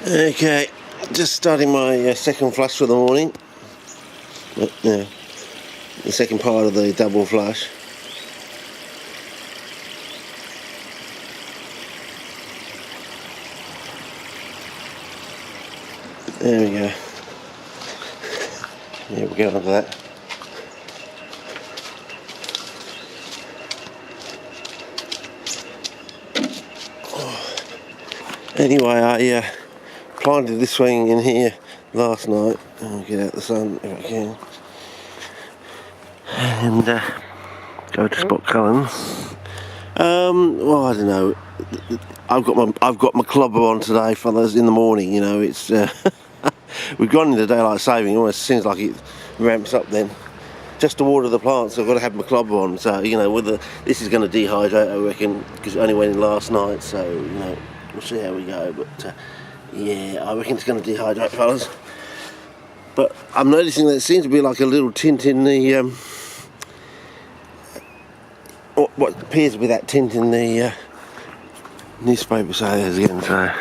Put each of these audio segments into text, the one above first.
Okay, just starting my second flush for the morning. The second part of the double flush. There we go. Yeah, we'll get onto that. Anyway, I planted this thing in here last night. I'll get out the sun if I can. And go to Spot Cullen. Well, I don't know. I've got my clobber on today, fellas. In the morning, you know, it's we've gone into daylight saving. It almost seems like it ramps up then. Just to water the plants, I've got to have my clobber on. So you know, this is going to dehydrate, I reckon, because it only went in last night. So you know, we'll see how we go. But yeah, I reckon it's going to dehydrate, fellas. But I'm noticing that it seems to be like a little tint in the what appears to be that tint in the newspaper sales again. So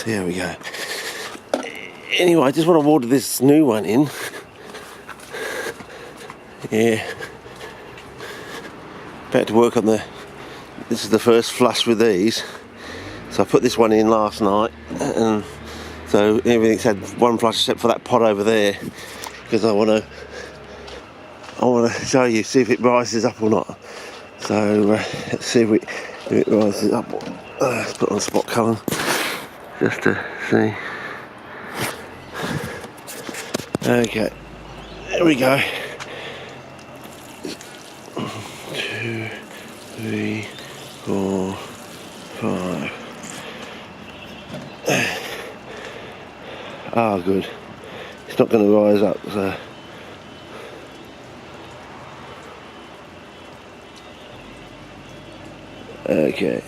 there we go. Anyway, I just want to water this new one in. Yeah, about to work on this is the first flush with these. So I put this one in last night, and so everything's had one flush except for that pot over there, because I want to show you, see if it rises up or not. So let's see if it rises up. Let's put on Spot Cullen just to see. Okay, there we go. 2, 3, 4, 5. Ah, good. It's not going to rise up, so. Okay.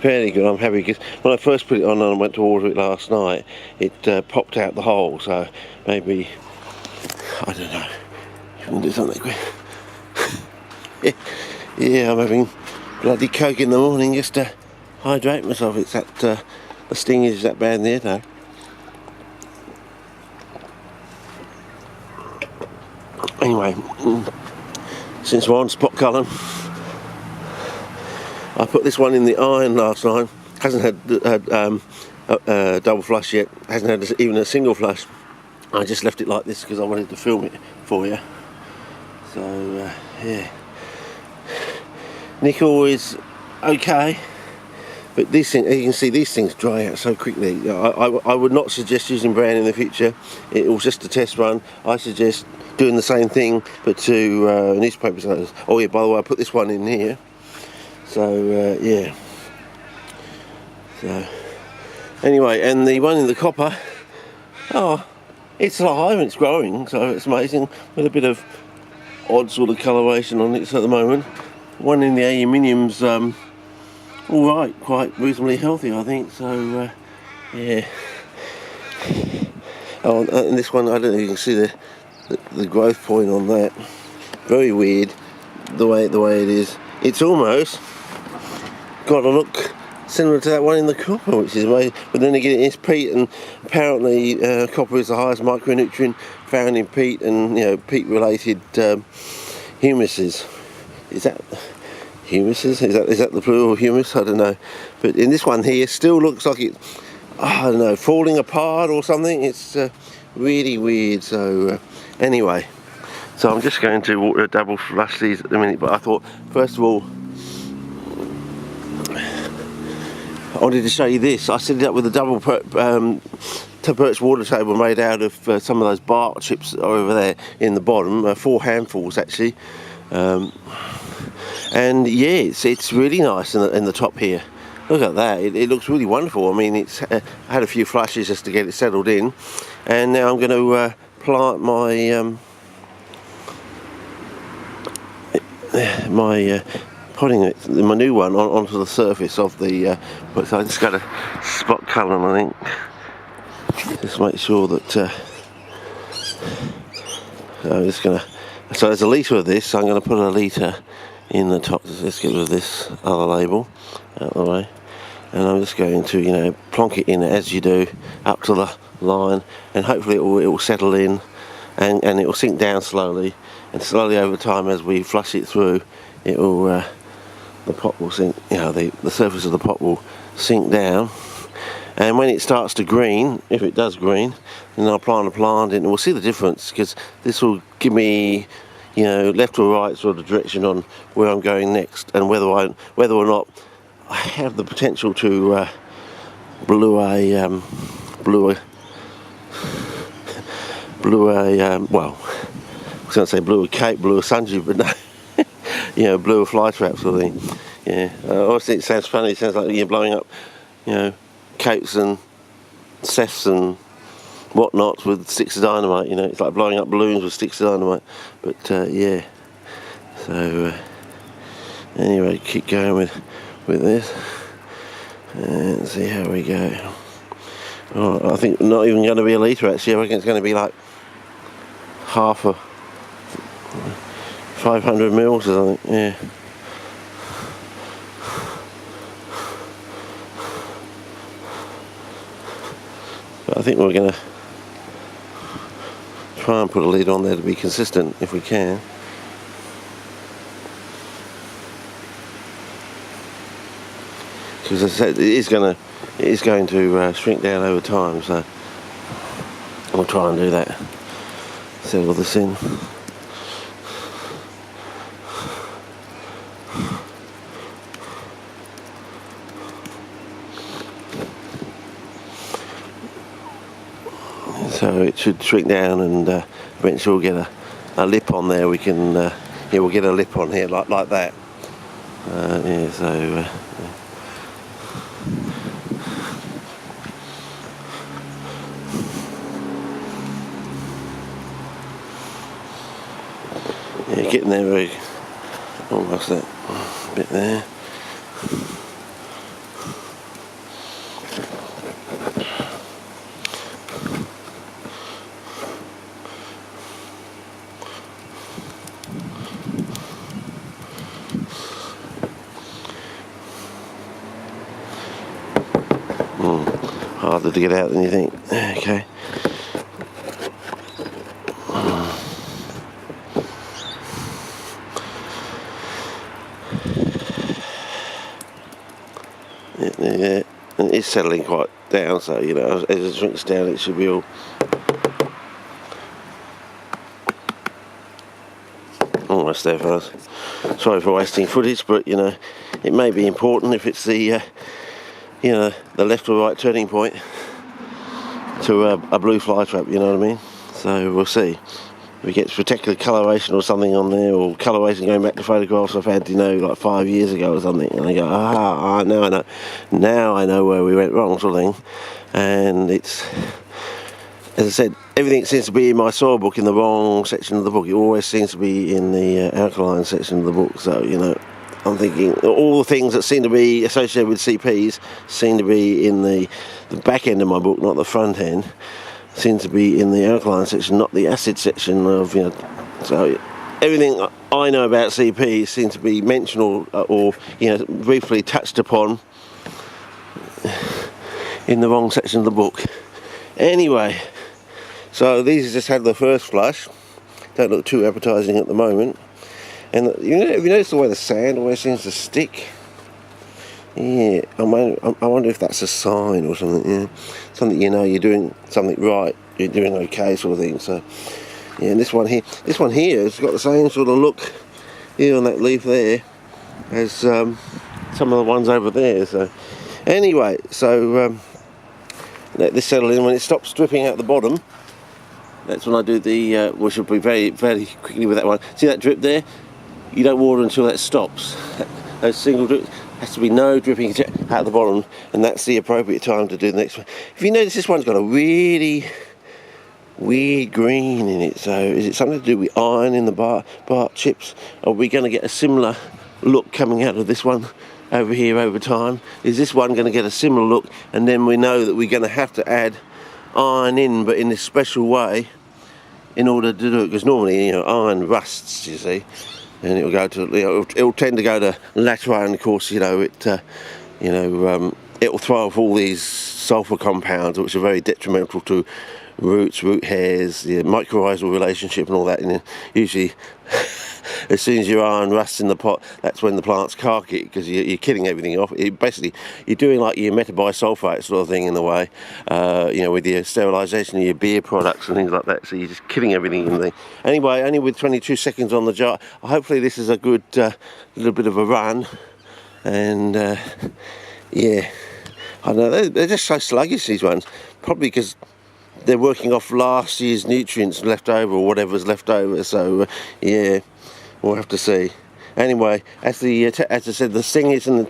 Fairly good. I'm happy because when I first put it on and I went to water it last night, it popped out the hole. So maybe, I don't know. You can do something quick. Yeah, I'm having bloody Coke in the morning just to hydrate myself. It's that the sting is that bad in the head now. Anyway, since we're on Spot Cullen, I put this one in the iron last night. Hasn't had a double flush yet. Hasn't had even a single flush. I just left it like this because I wanted to film it for you. So yeah, nickel is okay, but these things, you can see these things dry out so quickly. I would not suggest using brown in the future. It was just a test run. I suggest doing the same thing but to newspaper sales. Oh yeah, by the way, I put this one in here. So yeah. So anyway, and the one in the copper, oh, it's alive and it's growing, so it's amazing, with a bit of odd sort of coloration on it at the moment. One in the aluminium's all right, quite reasonably healthy, I think. So yeah. Oh, and this one, I don't know if you can see the growth point on that. Very weird, the way it is. It's almost got a look similar to that one in the copper, which is amazing. But then again, it's peat, and apparently copper is the highest micronutrient found in peat, and you know, peat-related humuses. Is that humuses? Is that the plural humus? I don't know. But in this one here, still looks like it, I don't know, falling apart or something. It's really weird. So anyway, so I'm just going to double flush these at the minute. But I thought, first of all, I wanted to show you this. I set it up with a double perch water table made out of some of those bark chips that are over there in the bottom, 4 handfuls actually. And yeah, it's really nice in the top here. Look at that, it looks really wonderful. I mean, it's I had a few flushes just to get it settled in, and now I'm going to plant my putting it, my new one, onto the surface of the. So I just got to Spot Cullen, I think. Just make sure that. I'm just gonna. So there's a litre of this. So I'm going to put a litre in the top. Let's get rid of this other label out of the way. and I'm just going to, you know, plonk it in as you do up to the line, and hopefully it will settle in, and it will sink down slowly, and slowly over time as we flush it through, it will the pot will sink, you know, the surface of the pot will sink down. And when it starts to green, if it does green, then I'll plant a plant in, and we'll see the difference, because this will give me, you know, left or right sort of direction on where I'm going next, and whether or not I have the potential to blew a well, I was going to say blew a cape, blew a sundew, but no, you know, blew a fly trap sort of thing. Yeah, obviously it sounds funny. It sounds like you're blowing up, you know, capes and seths and whatnot with sticks of dynamite. You know, it's like blowing up balloons with sticks of dynamite. But yeah, so anyway, keep going with this and see how we go. Oh, I think not even going to be a litre actually. I reckon it's going to be like half a 500 mils or something. Yeah. But I think we're going to try and put a lid on there to be consistent if we can. Because as I said, it is going to shrink down over time, so I'll try and do that. Settle this in. So it should shrink down, and eventually we'll get a lip on there. We can, yeah, we'll get a lip on here like that. Yeah, so. Yeah, getting there very, almost that bit there. Harder to get out than you think. Okay. Yeah, and it's settling quite down, so you know, as it shrinks down, it should be all almost there, fellas. Sorry for wasting footage, but you know, it may be important if it's the you know, the left or right turning point to a blue fly trap, you know what I mean? So we'll see. If we get spectacular coloration or something on there, or coloration going back to photographs I've had, you know, like 5 years ago or something, and I go, now I know where we went wrong, sort of thing. And it's, as I said, everything seems to be in my soil book in the wrong section of the book. It always seems to be in the alkaline section of the book. So, you know, I'm thinking all the things that seem to be associated with CPs seem to be in the back end of my book, not the front end. Seem to be in the alkaline section, not the acid section of, you know. So everything I know about CPs seems to be mentioned or you know, briefly touched upon in the wrong section of the book. Anyway, so these just had the first flush. Don't look too appetising at the moment. And you know, have you noticed the way the sand always seems to stick? Yeah, I wonder if that's a sign or something. Yeah, something, you know, you're doing something right, you're doing okay, sort of thing. So, yeah, and this one here has got the same sort of look here on that leaf there as some of the ones over there. So, anyway, so let this settle in. When it stops dripping out the bottom, that's when I do the. We should be very, very quickly with that one. See that drip there? You don't water until that stops. Those single drips. Has to be no dripping out the bottom, and that's the appropriate time to do the next one. If you notice, this one's got a really weird green in it. So is it something to do with iron in the bark chips? Are we going to get a similar look coming out of this one over here over time? Is this one going to get a similar look, and then we know that we're going to have to add iron in, but in this special way, in order to do it? Because normally, you know, iron rusts, you see. And it'll go to, you know, it'll tend to go to later on. Of course, you know, it, you know, it will throw off all these sulfur compounds, which are very detrimental to roots, root hairs, the mycorrhizal relationship and all that. And usually as soon as your iron rusts in the pot, that's when the plants cark it, because you're killing everything off. Basically, you're doing like your metabisulfite sort of thing in the way, you know, with your sterilisation of your beer products and things like that. So you're just killing everything in the... Anyway, only with 22 seconds on the jar. Hopefully this is a good little bit of a run. And yeah, I don't know, they're just so sluggish, these ones. Probably because they're working off last year's nutrients left over, or whatever's left over. So yeah, we'll have to see. Anyway, as I said, the sting is in the